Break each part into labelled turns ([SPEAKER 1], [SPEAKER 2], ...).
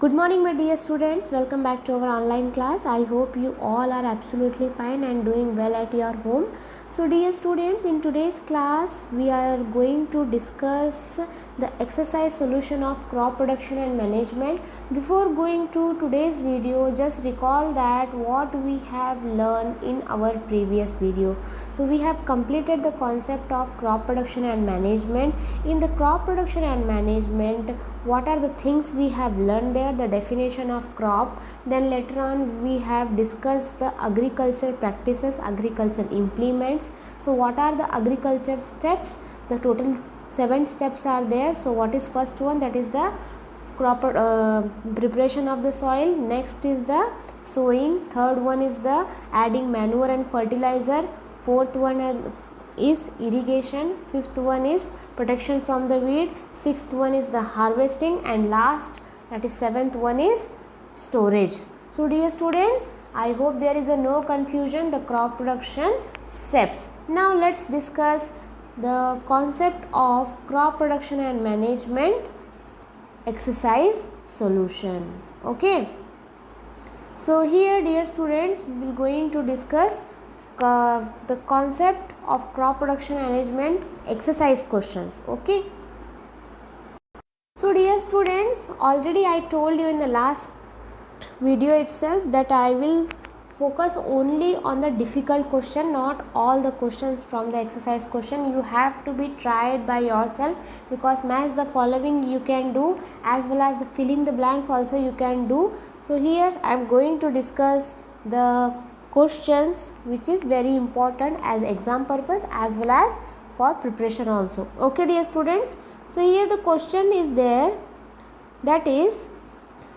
[SPEAKER 1] Good morning, my dear students. Welcome back to our online class. I hope you all are absolutely fine and doing well at your home. So, dear students, in today's class, we are going to discuss the exercise solution of crop production and management. Before going to today's video, just recall that what we have learned in our previous video. So, we have completed the concept of crop production and management. In the crop production and management, what are the things we have learned there, the definition of crop. Then later on we have discussed the agriculture practices, agriculture implements. So what are the agriculture steps? The total 7 steps are there. So what is first one? That is the crop preparation of the soil. Next is the sowing. Third one is the adding manure and fertilizer. Fourth one is irrigation. Fifth one is protection from the weed. Sixth one is the harvesting, and last, that is seventh one, is storage. So dear students, I hope there is no confusion, the crop production steps. Now let's discuss the concept of crop production and management exercise solution. Okay, so here dear students, we will going to discuss the concept of crop production management exercise questions. Okay, so dear students, already I told you in the last video itself that I will focus only on the difficult question, not all the questions from the exercise question. You have to be tried by yourself, because match the following you can do, as well as the filling the blanks also you can do. So here I am going to discuss the questions which is very important as exam purpose as well as for preparation also. Okay dear students, so here the question is there, that is,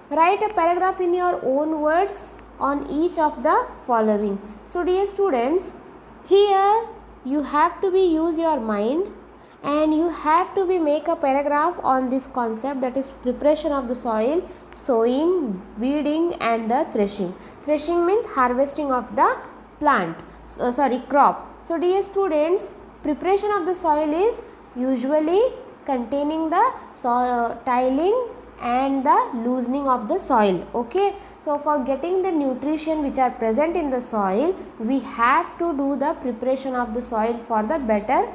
[SPEAKER 1] write a paragraph in your own words on each of the following. So dear students, here you have to be use your mind and you have to be make a paragraph on this concept, that is preparation of the soil, sowing, weeding and the threshing. Threshing means harvesting of the plant, crop. So dear students, preparation of the soil is usually containing the tilling and the loosening of the soil. Okay, so for getting the nutrition which are present in the soil, we have to do the preparation of the soil for the better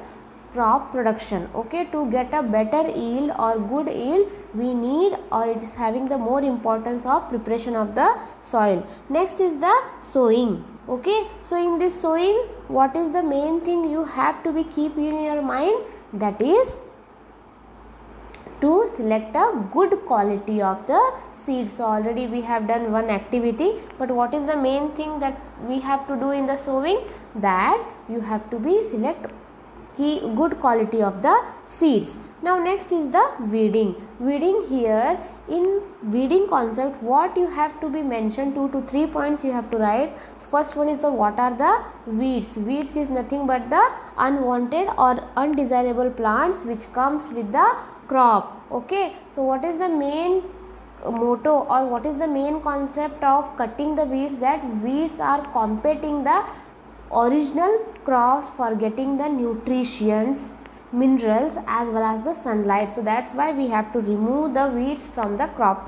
[SPEAKER 1] crop production. Okay, to get a better yield or good yield, we need, or it is having the more importance of preparation of the soil. Next is the sowing. Okay, so in this sowing, what is the main thing you have to be keep in your mind? That is to select a good quality of the seeds. So already we have done one activity, but what is the main thing that we have to do in the sowing? That you have to be select good quality of the seeds. Now next is the weeding. Weeding, here in weeding concept, what you have to be mentioned, 2 to 3 points you have to write. So first one is the what are the weeds. Weeds is nothing but the unwanted or undesirable plants which comes with the crop. Okay, so what is the main motto or what is the main concept of cutting the weeds? That weeds are competing the original crops for getting the nutrients, minerals as well as the sunlight. So that's why we have to remove the weeds from the crop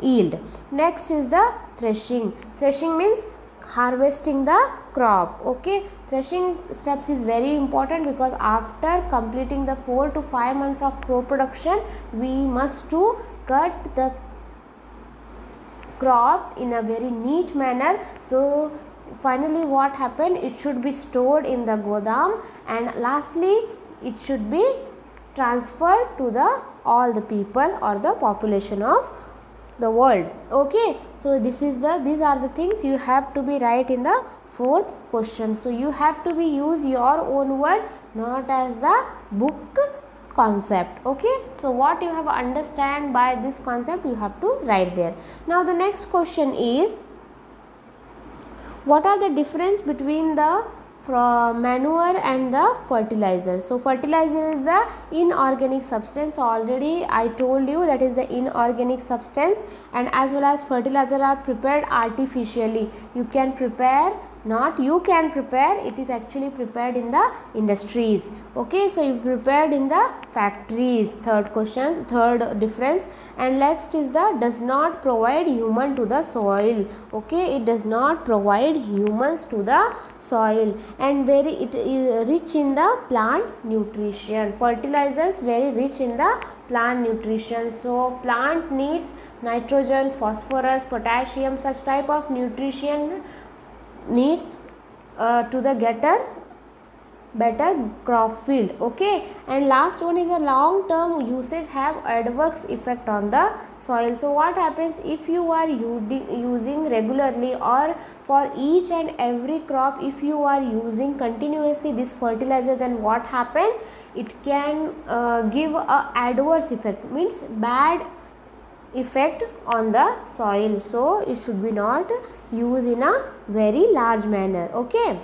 [SPEAKER 1] yield. Next is the threshing. Threshing means harvesting the crop. Okay, threshing steps is very important, because after completing the 4 to 5 months of crop production, we must to cut the crop in a very neat manner. So finally what happened, it should be stored in the godam, and lastly it should be transferred to the all the people or the population of the world. Okay, so these are the things you have to be write in the fourth question. So you have to be use your own word, not as the book concept. Okay, so what you have understand by this concept, you have to write there. Now the next question is, what are the difference between the manure and the fertilizer? So fertilizer is the inorganic substance. Already I told you that is the inorganic substance, and as well as fertilizer are prepared artificially. You can prepare not you can prepare, it is actually prepared in the industries. Okay, so you prepared in the factories. Third question, third difference. And next is the does not provide human to the soil. Okay, it does not provide humans to the soil. And it is rich in the plant nutrition. Fertilizers very rich in the plant nutrition. So plant needs nitrogen, phosphorus, potassium, such type of nutrition needs to the better crop field. Okay, and last one is a long term usage have adverse effect on the soil. So what happens if you are using regularly or for each and every crop, if you are using continuously this fertilizer, then what happen, it can give a adverse effect, means bad effect on the soil. So it should be not used in a very large manner. Okay,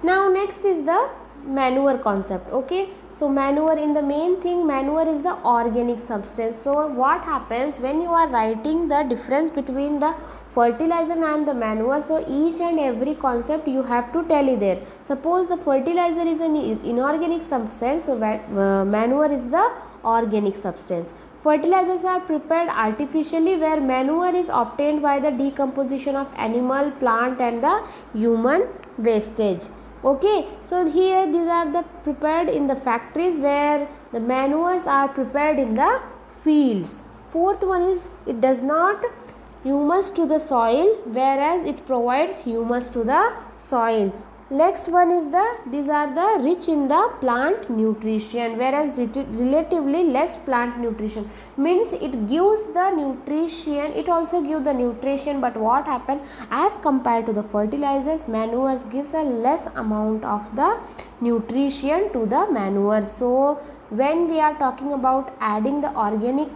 [SPEAKER 1] now next is the manure concept. Okay, so manure, in the main thing, manure is the organic substance. So what happens when you are writing the difference between the fertilizer and the manure, so each and every concept you have to tell it there. Suppose the fertilizer is an inorganic substance, so manure is the organic substance. Fertilizers are prepared artificially, where manure is obtained by the decomposition of animal, plant and the human wastage. Okay, so here these are the prepared in the factories, where the manures are prepared in the fields. Fourth one is it does not humus to the soil, whereas it provides humus to the soil. Next one is these are the rich in the plant nutrition, whereas relatively less plant nutrition, means it gives the nutrition, it also gives the nutrition, but what happen, as compared to the fertilizers, manures gives a less amount of the nutrition to the manure. So when we are talking about adding the organic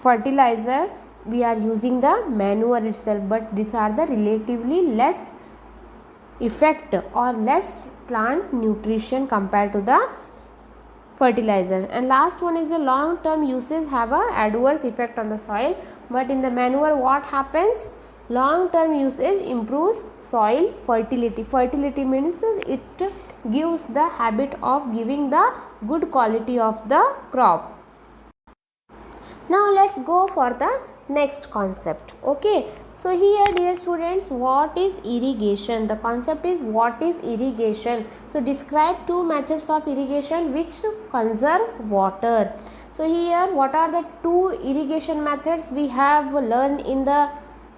[SPEAKER 1] fertilizer, we are using the manure itself, but these are the relatively less effect or less plant nutrition compared to the fertilizer. And last one is the long term uses have a adverse effect on the soil, but in the manure what happens, long term usage improves soil fertility. Fertility means it gives the habit of giving the good quality of the crop. Now let's go for the next concept. Okay, so here dear students, what is irrigation? The concept is what is irrigation. So describe two methods of irrigation which conserve water. So here what are the two irrigation methods we have learned in the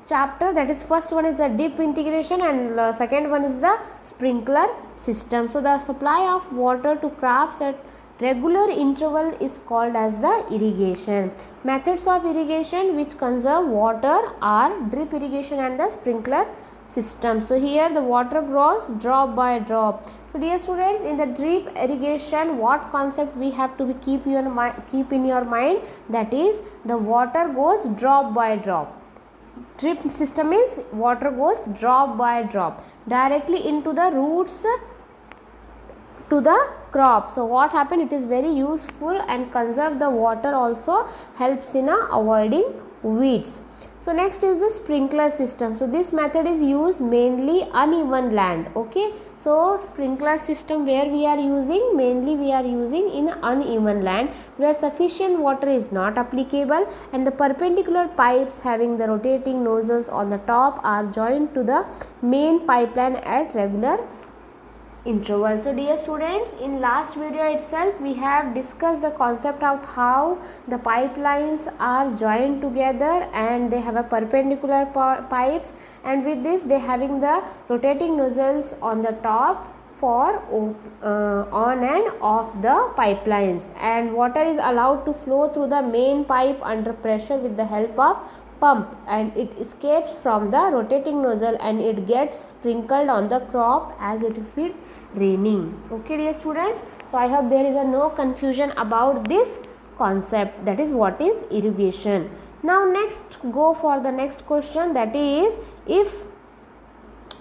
[SPEAKER 1] chapter, that is first one is the deep irrigation and second one is the sprinkler system. So the supply of water to crops at regular interval is called as the irrigation. Methods of irrigation which conserve water are drip irrigation and the sprinkler system. So here the water grows drop by drop. So dear students, in the drip irrigation, what concept we have to keep in your mind, that is the water goes drop by drop. Drip system is water goes drop by drop directly into the roots to the crop. So what happen, it is very useful and conserve the water, also helps in avoiding weeds. So next is the sprinkler system. So this method is used mainly uneven land. Okay, so sprinkler system where we are using, mainly we are using in uneven land where sufficient water is not applicable, and the perpendicular pipes having the rotating nozzles on the top are joined to the main pipeline at regular interval. So dear students, in last video itself we have discussed the concept of how the pipelines are joined together and they have a perpendicular pipes, and with this they having the rotating nozzles on the top for on and off the pipelines, and water is allowed to flow through the main pipe under pressure with the help of pump, and it escapes from the rotating nozzle and it gets sprinkled on the crop as it is raining. Okay dear students, so I hope there is no confusion about this concept, that is what is irrigation. Now next go for the next question, that is if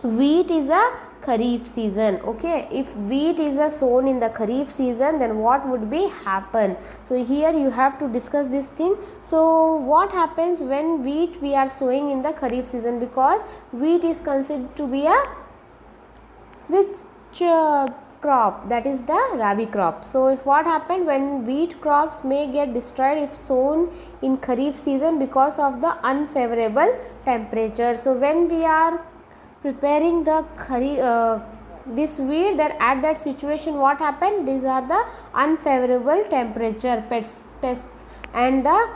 [SPEAKER 1] wheat is a Kharif season. Okay, if wheat is sown in the Kharif season, then what would be happen? So here you have to discuss this thing. So what happens when wheat we are sowing in the Kharif season, because wheat is considered to be a which crop, that is the rabi crop. So if what happened when wheat crops may get destroyed if sown in Kharif season because of the unfavorable temperature. So when we are preparing the this wheat, then at that situation what happened, these are the unfavorable temperature, pests and the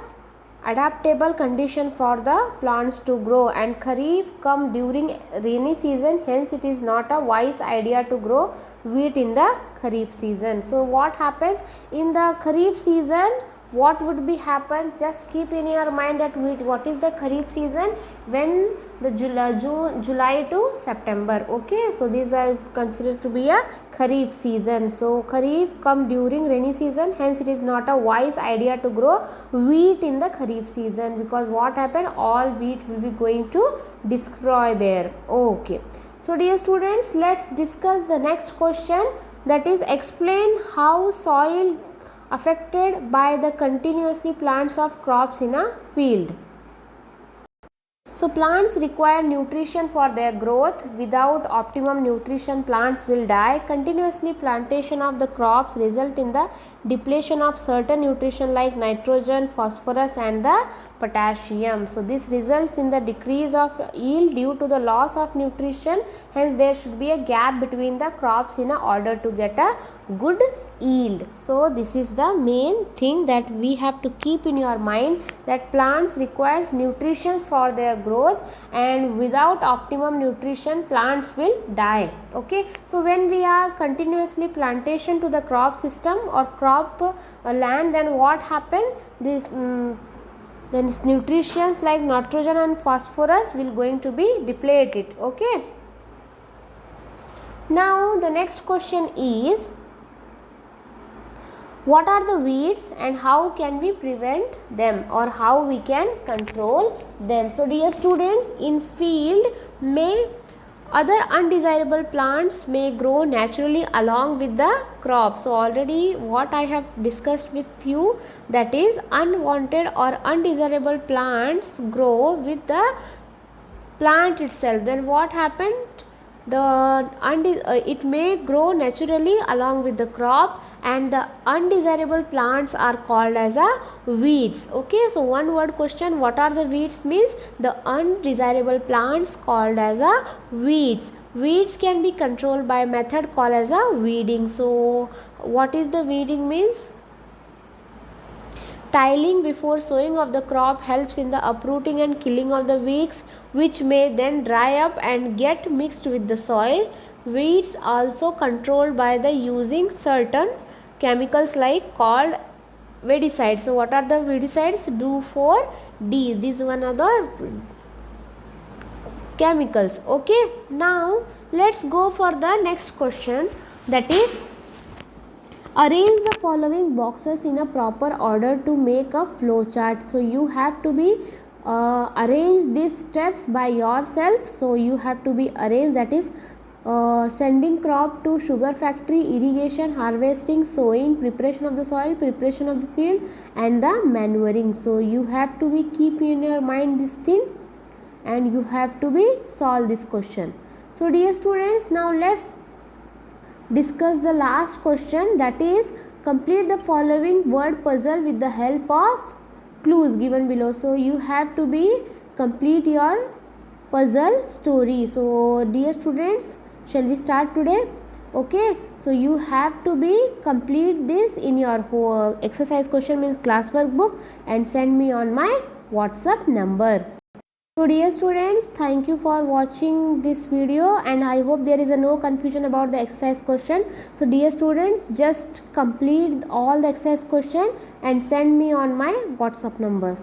[SPEAKER 1] adaptable condition for the plants to grow, and Kharif come during rainy season, hence it is not a wise idea to grow wheat in the Kharif season. So what happens in the Kharif season, what would be happen, just keep in your mind that wheat, what is the Kharif season, when the July to September. Okay, so these are considered to be a Kharif season. So Kharif come during rainy season, hence it is not a wise idea to grow wheat in the Kharif season, because what happen, all wheat will be going to destroy there. Okay, so dear students, let's discuss the next question, that is explain how soil affected by the continuously plants of crops in a field. So plants require nutrition for their growth. Without optimum nutrition, plants will die. Continuously plantation of the crops result in the depletion of certain nutrition like nitrogen, phosphorus and the potassium. So this results in the decrease of yield due to the loss of nutrition. Hence there should be a gap between the crops in order to get a good yield. So this is the main thing that we have to keep in your mind, that plants requires nutrition for their growth, and without optimum nutrition plants will die. Okay, so when we are continuously plantation to the crop system or crop land, then what happen, this then nutrients like nitrogen and phosphorus will going to be depleted. Okay, now the next question is, what are the weeds and how can we prevent them, or how we can control them? So dear students, in field may other undesirable plants may grow naturally along with the crop. So already what I have discussed with you, that is unwanted or undesirable plants grow with the plant itself. Then what happened, it may grow naturally along with the crop, and the undesirable plants are called as a weeds. Okay, so one word question, what are the weeds means the undesirable plants called as a weeds. Weeds can be controlled by method called as a weeding. So what is the weeding means? Tiling before sowing of the crop helps in the uprooting and killing of the weeds, which may then dry up and get mixed with the soil. Weeds also controlled by the using certain chemicals like called weedicides. So what are the weedicides? 2,4-D. These one are the chemicals. Okay, now let's go for the next question, that is arrange the following boxes in a proper order to make a flow chart. So you have to be arrange these steps by yourself. So you have to be arranged, that is sending crop to sugar factory, irrigation, harvesting, sowing, preparation of the soil, preparation of the field and the manuring. So you have to be keep in your mind this thing, and you have to be solve this question. So dear students, now let's discuss the last question, that is complete the following word puzzle with the help of clues given below. So you have to be complete your puzzle story. So dear students, shall we start today? Okay, so you have to be complete this in your whole exercise question means classwork book and send me on my WhatsApp number. So dear students, thank you for watching this video, and I hope there is no confusion about the exercise question. So dear students, just complete all the exercise question and send me on my WhatsApp number.